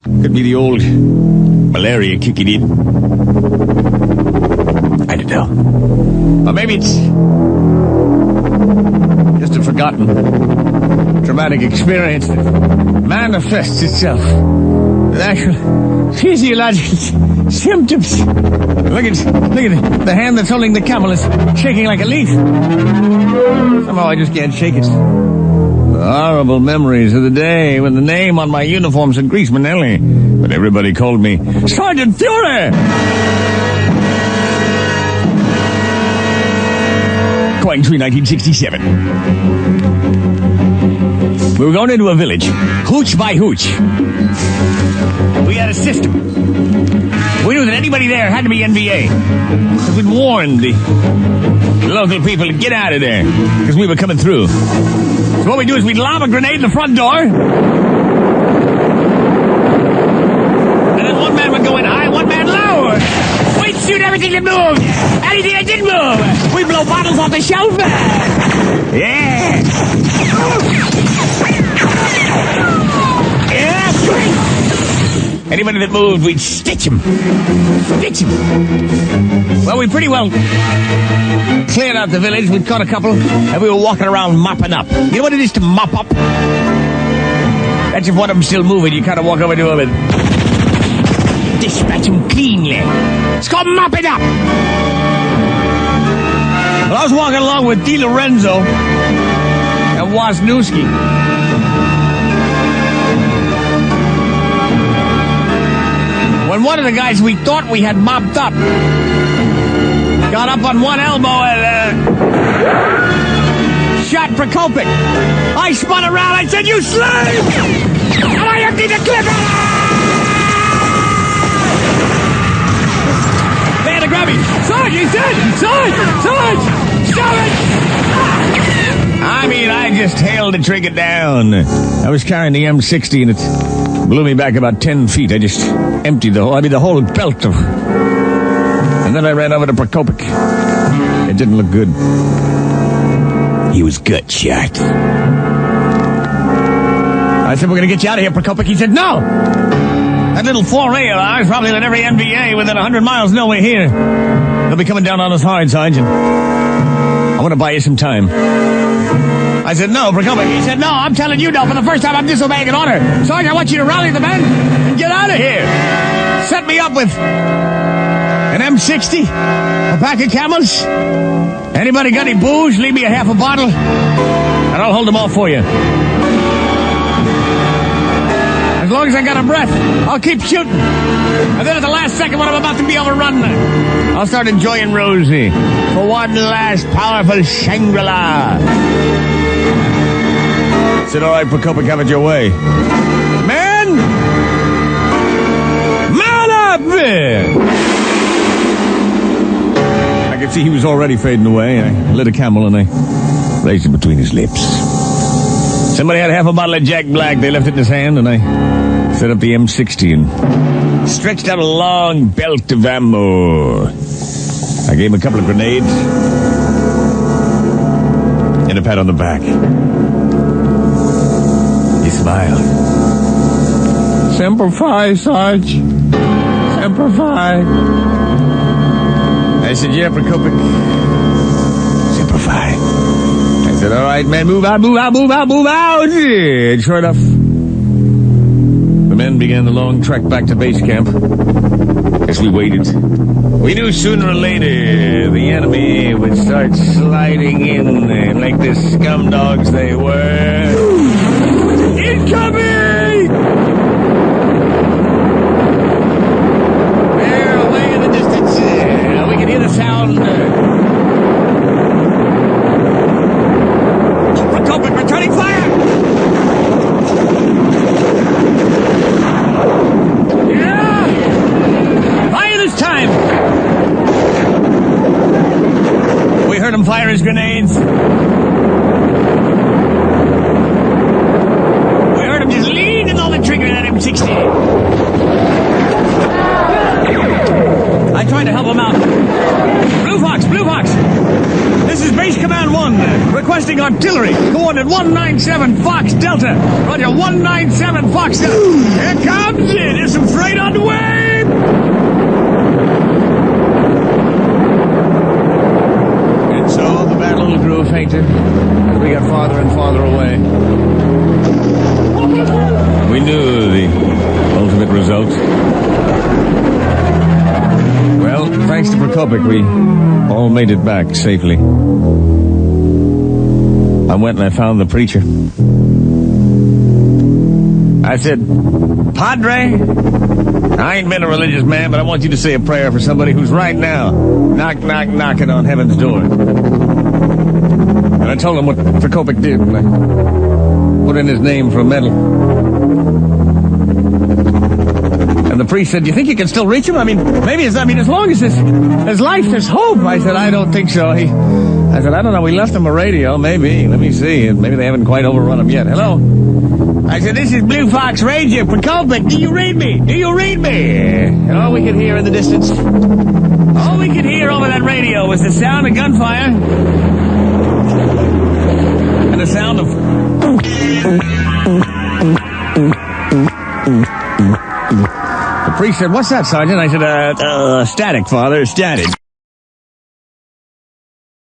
Could be the old malaria kicking in. I don't know. Or maybe it's just a forgotten traumatic experience that manifests itself with actual physiological symptoms. Look at the hand that's holding the camel is shaking like a leaf. Somehow I just can't shake it. The horrible memories of the day when the name on my uniform said Greaseman, but everybody called me Sergeant Fury. Coin tree 1967. We were going into a village, hooch by hooch. We had a system. We knew that anybody there had to be NVA. So we'd warned the local people to get out of there, because we were coming through. So what we'd do is we'd lob a grenade in the front door, and then one man would go in high, one man low. We'd shoot everything that moved, anything that didn't move. We'd blow bottles off the shelf. Yeah. Anybody that moved, we'd stitch him. Well, we pretty well cleared out the village. We'd caught a couple, and we were walking around mopping up. You know what it is to mop up? That's if one of them's still moving. You kind of walk over to him and dispatch him cleanly. It's called mopping up. Well, I was walking along with D. Lorenzo and Wozniewski. When one of the guys we thought we had mopped up got up on one elbow and shot Prokopic. I spun around, I said, "You slave!" And I emptied the clip. They had to grab me. Sarge, he said! Sarge! Stop it! I mean, I just hailed the trigger down. I was carrying the M60 and it blew me back about 10 feet. I just emptied the whole belt of... And then I ran over to Prokopic. It didn't look good. He was gut shot. I said, "We're going to get you out of here, Prokopic." He said, "No! That little foray of ours probably let every NVA within 100 miles know we're here. They'll be coming down on us hard, Sergeant. I want to buy you some time." I said, "No, Prokopic." He said, "No, I'm telling you no. For the first time, I'm disobeying an order. Sergeant, I want you to rally the men and get out of here. Set me up with an M60, a pack of Camels. Anybody got any booze? Leave me a half a bottle, and I'll hold them off for you. As long as I got a breath, I'll keep shooting. And then at the last second when I'm about to be overrun, I'll start enjoying Rosie for one last powerful Shangri-La." I said, "All right, Prokopic, have it your way. Man! Mount up there!" I could see he was already fading away. I lit a Camel and I placed it between his lips. Somebody had half a bottle of Jack Black. They left it in his hand, and I set up the M60 and stretched out a long belt of ammo. I gave him a couple of grenades and a pat on the back. He smiled. "Semper Fi, Sarge. Semper Fi." I said, "Yeah, Prokopic. Semper Fi." I said, "All right, man, move out. And sure enough, the men began the long trek back to base camp. As we waited, we knew sooner or later the enemy would start sliding in there like the scum dogs they were. Incoming! They're away in the distance. We can hear the sound. Prokopic returning fire! Yeah! Fire this time! We heard him fire his grenades. Just leaning on the trigger in that M60. I tried to help him out. Blue Fox. This is Base Command 1, requesting artillery. Coordinate 197 Fox Delta. Roger, 197 Fox Delta. Here comes it. folks. Well, thanks to Prokopik, we all made it back safely. I went and I found the preacher. I said, Padre, I ain't been a religious man, but I want you to say a prayer for somebody who's right now knocking on heaven's door. And I told him what Prokopik did, and I put in his name for a medal. And the priest said, do you think you can still reach him? I mean, as long as there's life, there's hope. I said, I don't think so. I said, I don't know, we left him a radio, maybe. Let me see. Maybe they haven't quite overrun him yet. Hello? I said, this is Blue Fox Ranger, Prokopik. Do you read me? Do you read me? And all we could hear in the distance, all we could hear over that radio was the sound of gunfire and the sound of... The priest said, what's that, Sergeant? I said, static, Father, static.